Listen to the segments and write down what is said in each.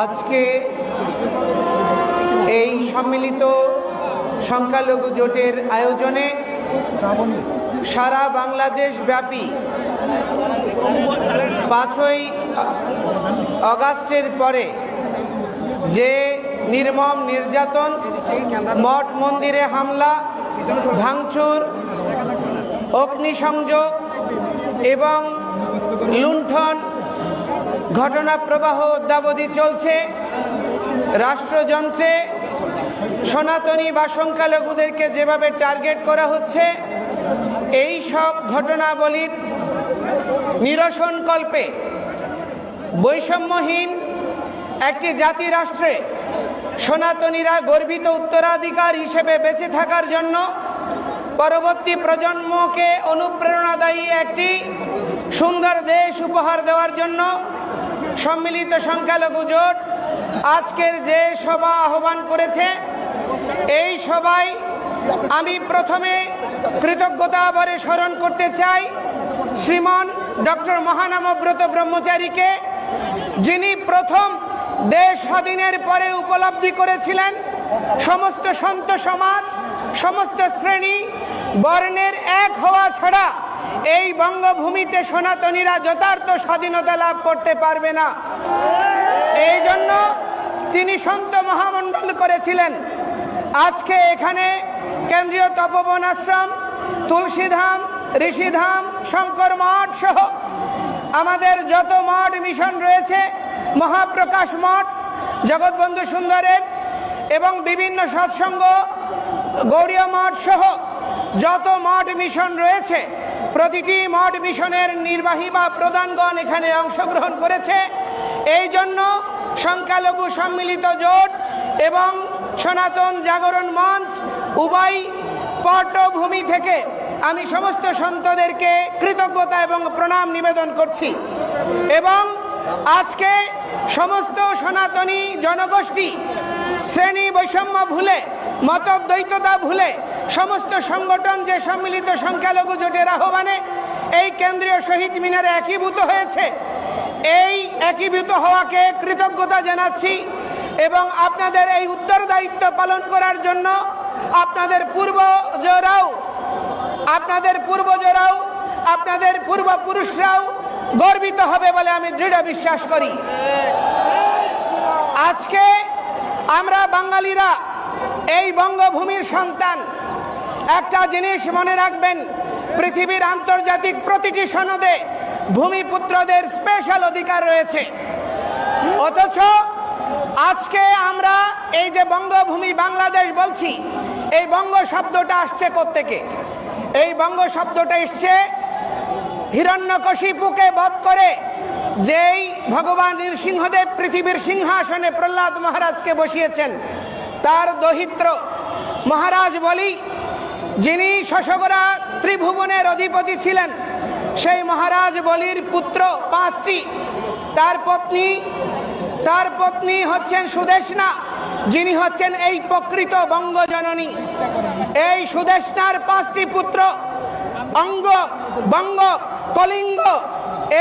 আজকে এই সম্মিলিত সংখ্যালঘু জোটের আয়োজনে সারা বাংলাদেশ ব্যাপী 5ই আগস্টের পরে যে নির্মম নির্যাতন, মঠ মন্দিরে হামলা, ভাঙচুর, অগ্নিসংযোগ এবং লুণ্ঠন ঘটনা প্রবাহ অদ্যাবধি চলছে, রাষ্ট্রযন্ত্রে সনাতনী বা সংখ্যালঘুদেরকে যেভাবে টার্গেট করা হচ্ছে, এই সব ঘটনাবলীর নিরসনকল্পে বৈষম্যহীন একটি জাতি রাষ্ট্রে সনাতনীরা গর্বিত উত্তরাধিকার হিসেবে বেঁচে থাকার জন্য পরবর্তী প্রজন্মকে অনুপ্রেরণাদায়ী একটি সুন্দর দেশ উপহার দেওয়ার জন্য সম্মিলিত সংখ্যালঘু জোট আজকের যে সভা আহ্বান করেছে, এই সভায় আমি প্রথমে কৃতজ্ঞতা ভরে স্মরণ করতে চাই শ্রীমান ডক্টর মহানামব্রত ব্রহ্মচারীকে, যিনি প্রথম দেশ স্বাধীনের পরে উপলব্ধি করেছিলেন সমস্ত সন্ত সমাজ, সমস্ত শ্রেণী বর্ণের এক হওয়া ছাড়া এই বঙ্গভূমিতে সনাতনীরা যথার্থ স্বাধীনতা লাভ করতে পারবে না। এই জন্য তিনি সন্ত মহামণ্ডল করেছিলেন। আজকে এখানে কেন্দ্রীয় তপবন আশ্রম, তুলসীধাম, ঋষিধাম, শঙ্কর মঠ সহ আমাদের যত মঠ মিশন রয়েছে, মহাপ্রকাশ মঠ, জগৎবন্ধু সুন্দরের এবং বিভিন্ন সৎসঙ্গ, গৌড়ীয় মঠ সহ যত মঠ মিশন রয়েছে, প্রতিটি মঠ মিশনের নির্বাহী বা প্রধানগণ এখানে অংশগ্রহণ করেছে। এই জন্য সংখ্যালঘু সম্মিলিত জোট এবং সনাতন জাগরণ মঞ্চ উভয় পটভূমি থেকে আমি সমস্ত সন্তদেরকে কৃতজ্ঞতা এবং প্রণাম নিবেদন করছি। এবং আজকে সমস্ত সনাতনী জনগোষ্ঠী শ্রেণী বৈষম্য ভুলে, মতদ্বৈততা ভুলে সমস্ত সংগঠন যে সম্মিলিত সংখ্যালঘু জোটের আহ্বানে এই কেন্দ্রীয় শহীদ মিনারে একীভূত হয়েছে, এই একীভূত হওয়াকে কৃতজ্ঞতা জানাচ্ছি। এবং আপনাদের এই উত্তরদায়িত্ব পালন করার জন্য আপনাদের পূর্বপুরুষরাও গর্বিত হবে বলে আমি দৃঢ় বিশ্বাস করি। আজকে আমরা বাঙালিরা এই বঙ্গভূমির সন্তান। একটা জিনিস মনে রাখবেন, পৃথিবীর আন্তর্জাতিক প্রতিটি সনদে ভূমিপুত্রদের স্পেশাল অধিকার রয়েছে। অথচ আজকে আমরা এই যে বঙ্গভূমি বাংলাদেশ বলছি, এই বঙ্গ শব্দটা আসছে কোত্থেকে? এই বঙ্গ শব্দটা এসছে হিরণ্যকশিপুকে বধ করে যেই ভগবান নৃসিংহদেব পৃথিবীর সিংহাসনে প্রহ্লাদ মহারাজকে বসিয়েছেন, তার দহিত্র মহারাজ বলি, যিনি শশগরা ত্রিভুবনের অধিপতি ছিলেন, সেই মহারাজ বলির পুত্র 5টি। তার পত্নী হচ্ছেন সুদেষ্ণা, যিনি হচ্ছেন এই প্রকৃত বঙ্গজননী। এই সুদেষ্ণার 5টি পুত্র অঙ্গ, বঙ্গ, কলিঙ্গ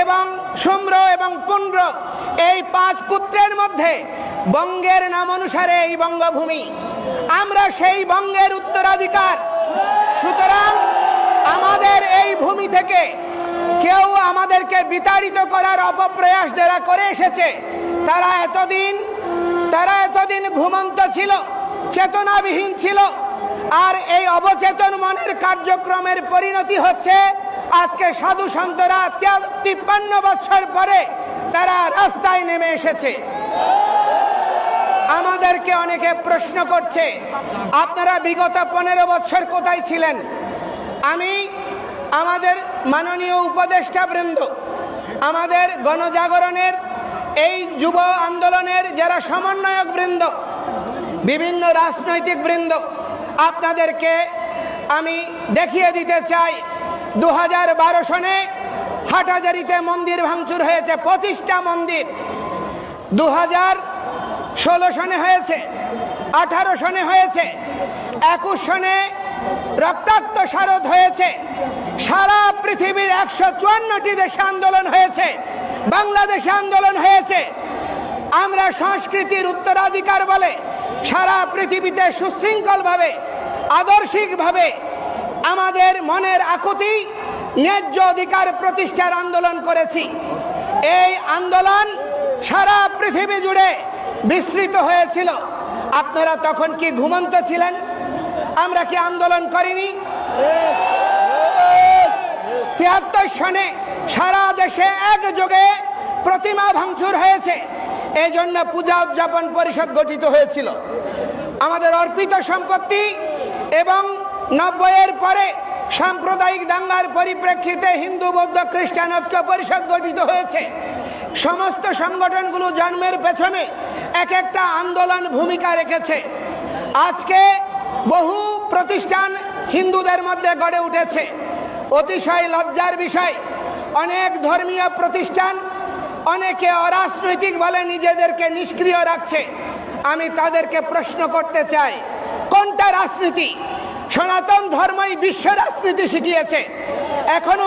এবং শুম্র এবং পুণ্ড্র, এই 5 পুত্রের মধ্যে বঙ্গের নাম অনুসারে এই বঙ্গভূমি। আমরা সেই বঙ্গের উত্তরাধিকার। সুতরাং আমাদের এই ভূমি থেকে কেউ আমাদেরকে বিতাড়িত করার অপপ্রয়াস যারা করে এসেছে, তারা এতদিন ঘুমন্ত ছিল, চেতনাবিহীন ছিল। আর এই অবচেতন মনের কার্যক্রমের পরিণতি হচ্ছে আজকে সাধু সন্তরা 53 বছর পরে তারা রাস্তায় নেমে এসেছে। আমাদেরকে অনেকে প্রশ্ন করছে, আপনারা বিগত 15 বছর কোথায় ছিলেন? আমি আমাদের মাননীয় উপদেষ্টা বৃন্দ, আমাদের গণজাগরণের এই যুব আন্দোলনের যারা সমন্বয়ক বৃন্দ, বিভিন্ন রাজনৈতিক বৃন্দ, আপনাদেরকে আমি দেখিয়ে দিতে চাই 2012 সনে হাটহাজারীতে মন্দির ভাঙচুর হয়েছে, 25টা মন্দির। 2016 সনে হয়েছে, 18 সনে হয়েছে, 21 সনে রক্তাক্ত শারদ হয়েছে। সারা পৃথিবীর 154টি দেশে আন্দোলন হয়েছে, বাংলাদেশে আন্দোলন হয়েছে। আমরা সংস্কৃতির উত্তরাধিকার বলে সারা পৃথিবীতে সুশৃঙ্খলভাবে আদর্শিকভাবে আমাদের মনের আকুতি ন্যায্য অধিকার প্রতিষ্ঠার আন্দোলন করেছি। এই আন্দোলন সারা পৃথিবী জুড়ে বিস্তৃত হয়েছিল। আপনারা তখন কি ঘুমন্ত ছিলেন? আমরা কি আন্দোলন করিনি? ৭৩ সনে সারা দেশে একযোগে প্রতিমা ভাঙচুর হয়েছে। এই জন্য পূজা উদযাপন পরিষদ গঠিত হয়েছিল। আমাদের অর্পিত সম্পত্তি এবং ৯০-এর পরে সাম্প্রদায়িক দাঙ্গার পরিপ্রেক্ষিতে হিন্দু বৌদ্ধ খ্রিস্টান ঐক্য পরিষদ গঠিত হয়েছে। সমস্ত সংগঠনগুলো জন্মের পেছনে এক একটা আন্দোলন ভূমিকা রেখেছে। আজকে বহু প্রতিষ্ঠান হিন্দুদের মধ্যে গড়ে উঠেছে। অতিশয় লজ্জার বিষয়, অনেক ধর্মীয় প্রতিষ্ঠান অনেকে অরাজনৈতিক বলে নিজেদেরকে নিষ্ক্রিয় রাখছে। আমি তাদেরকে প্রশ্ন করতে চাই, কোনটা রাজনীতি? সনাতন ধর্মই বিশ্ব রাজনীতি শিখিয়েছে। এখনো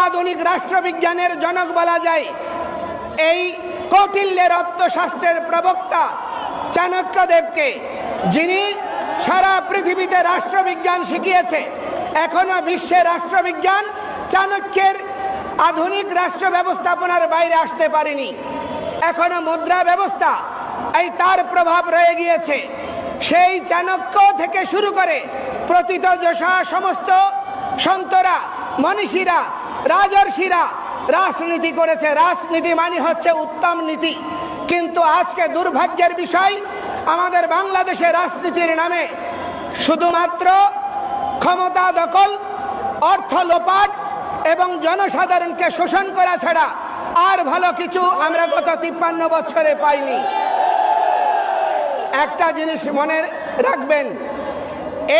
আধুনিক রাষ্ট্রবিজ্ঞানের জনক বলা যায় এই কৌটিল্যের অর্থশাস্ত্রের প্রবক্তা চাণক্যদেবকে, যিনি সারা পৃথিবীতে রাষ্ট্রবিজ্ঞান শিখিয়েছে। এখনো বিশ্বের রাষ্ট্রবিজ্ঞান চাণক্যের আধুনিক রাষ্ট্র ব্যবস্থাপনার বাইরে আসতে পারেনি। এখনো মুদ্রা ব্যবস্থা এই তার প্রভাব রয়ে গিয়েছে। সেই চাণক্য থেকে শুরু করে প্রথিতযশা সমস্ত সন্তরা, মনীষীরা, রাজর্ষিরা রাজনীতি করেছে। রাজনীতি মানে হচ্ছে উত্তম নীতি। কিন্তু আজকে দুর্ভাগ্যের বিষয়, আমাদের বাংলাদেশের রাজনীতির নামে শুধুমাত্র ক্ষমতা দখল, অর্থ লোপাট এবং জনসাধারণকে শোষণ করা ছাড়া আর ভালো কিছু আমরা গত ৫৩ বছরে পাইনি। একটা জিনিস মনে রাখবেন,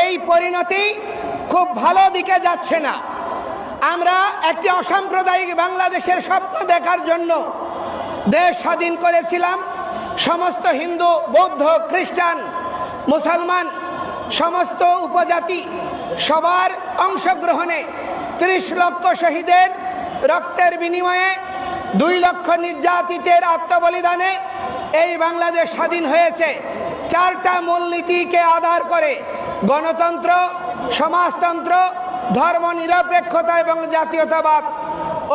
এই পরিণতি খুব ভালো দিকে যাচ্ছে না। আমরা একটি অসাম্প্রদায়িক বাংলাদেশের স্বপ্ন দেখার জন্য দেশ স্বাধীন করেছিলাম। সমস্ত হিন্দু, বৌদ্ধ, খ্রিস্টান, মুসলমান, সমস্ত উপজাতি সবার অংশগ্রহণে ৩০ লক্ষ শহীদের রক্তের বিনিময়ে ২ লক্ষ নির্যাতিতের আত্মবলিদানে এই বাংলাদেশ স্বাধীন হয়েছে। ৪টা মূলনীতিকে আধার করে গণতন্ত্র, সমাজতন্ত্র, ধর্মনিরপেক্ষতা এবং জাতীয়তাবাদ।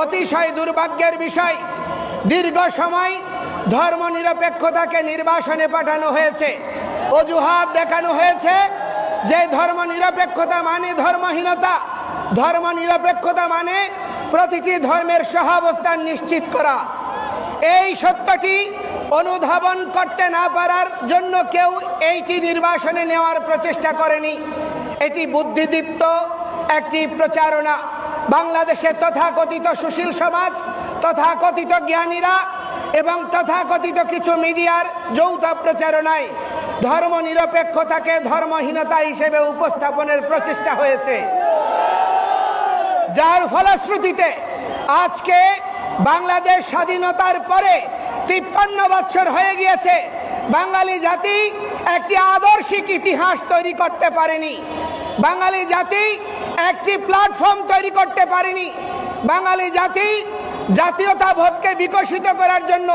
অতিশয় দুর্ভাগ্যের বিষয়, দীর্ঘ সময় ধর্মনিরপেক্ষতাকে নির্বাসনে পাঠানো হয়েছে। অজুহাত দেখানো হয়েছে যে ধর্মনিরপেক্ষতা মানে ধর্মহীনতা, ধর্মনিরপেক্ষতা মানে প্রতিটি ধর্মের সহাবস্থান নিশ্চিত করা। এই সত্যটি অনুধাবন করতে না পারার জন্য কেউ এইটি নির্বাসনে নেওয়ার প্রচেষ্টা করেনি। এটি বুদ্ধিদীপ্ত একটি প্রচারণা। বাংলাদেশে তথাকথিত সুশীল সমাজ, তথাকথিত জ্ঞানীরা এবং তথাকথিত কিছু মিডিয়ার যৌথ প্রচারণায় ধর্মনিরপেক্ষতাকে ধর্মহীনতা হিসেবে উপস্থাপনের প্রচেষ্টা হয়েছে, যার ফলশ্রুতিতে আজকে বাংলাদেশ স্বাধীনতার পরে ৫৩ বছর হয়ে গিয়েছে, বাঙালি জাতি একটি আদর্শিক ইতিহাস তৈরি করতে পারেনি। বাঙালি জাতি একটি প্ল্যাটফর্ম তৈরি করতে পারেনি। বাঙালি জাতি জাতীয়তাবোধকে বিকশিত করার জন্য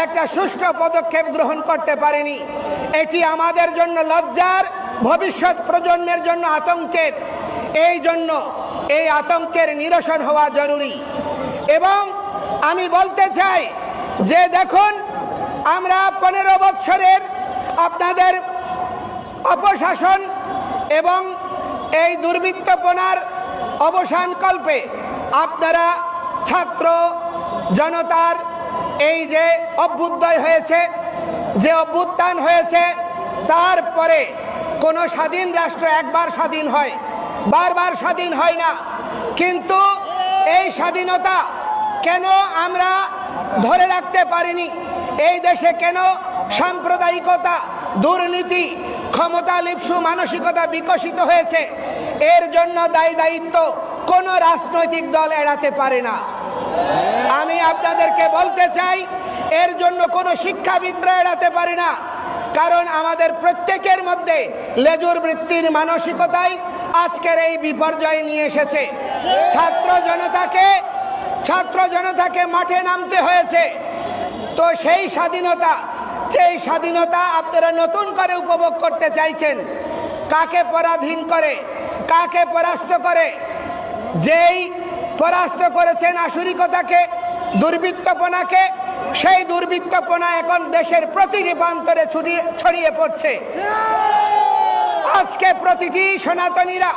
একটা সুষ্ঠু পদক্ষেপ গ্রহণ করতে পারেনি। এটি আমাদের জন্য লজ্জার, ভবিষ্যৎ প্রজন্মের জন্য আতঙ্কের। এই জন্য এই আতঙ্কের নিরসন হওয়া জরুরি। এবং আমি বলতে চাই যে দেখুন, আমরা ১৫ বছরের আপনাদের অপশাসন এবং এই দুর্বৃত্তপনার অবসান কল্পে আপনারা ছাত্র জনতার এই যে অভ্যুদয় হয়েছে, যে অভ্যুত্থান হয়েছে, তারপরে কোনো স্বাধীন রাষ্ট্র একবার স্বাধীন হয়, বারবার স্বাধীন হয় না। কিন্তু এই স্বাধীনতা কেন আমরা ধরে রাখতে পারিনি? এই দেশে কেন সাম্প্রদায়িকতা, দুর্নীতি, ক্ষমতা লিপ্সু মানসিকতা বিকশিত হয়েছে? এর জন্য দায়িত্ব কোনো রাজনৈতিক দল এড়াতে পারে না। আমি আপনাদেরকে বলতে চাই, এর জন্য কোনো শিক্ষাবিদরা এড়াতে পারে না। কারণ আমাদের প্রত্যেকের মধ্যে লেজুর বৃত্তির মানসিকতাই আজকের এই বিপর্যয় নিয়ে এসেছে। ছাত্র জনতাকে ছাত্র জনতাকে মাঠে নামতে হয়েছে। তো সেই স্বাধীনতা আপনারা নতুন করে উপভোগ করতে চাইছেন। কাকে পরাধীন করে, কাকে পরাস্ত করে? যেই পরাস্ত করেছেন আসুরিকতাকে, দুর্বৃত্তপনাকে, সেই দুর্বৃত্তপনা এখন দেশের প্রতিটি প্রান্তরে ছড়িয়ে পড়ছে। আজকে প্রতিটি সনাতনীরা,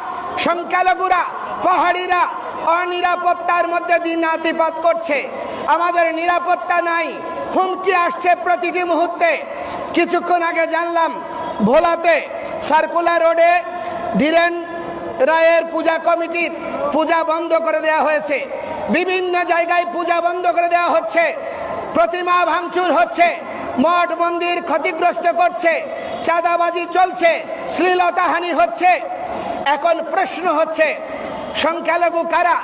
সংখ্যালঘুরা, পাহাড়িরা অনিরাপত্তার মধ্যে দিনাতিপাত করছে। আমাদের নিরাপত্তা নাই, হুমকি আসছে প্রতিটি মুহূর্তে। কিছুক্ষণ আগে জানলাম ভোলাতে সার্কুলার রোডে ধীরেন রায়ের পূজা কমিটির পূজা বন্ধ করে দেওয়া হয়েছে। বিভিন্ন জায়গায় পূজা বন্ধ করে দেওয়া হচ্ছে, প্রতিমা ভাঙচুর হচ্ছে, মঠ মন্দির ক্ষতিগ্রস্ত করছে, চাঁদাবাজি চলছে, শ্লীলতাহানি হচ্ছে। এখন প্রশ্ন হচ্ছে সংখ্যালঘু কারা?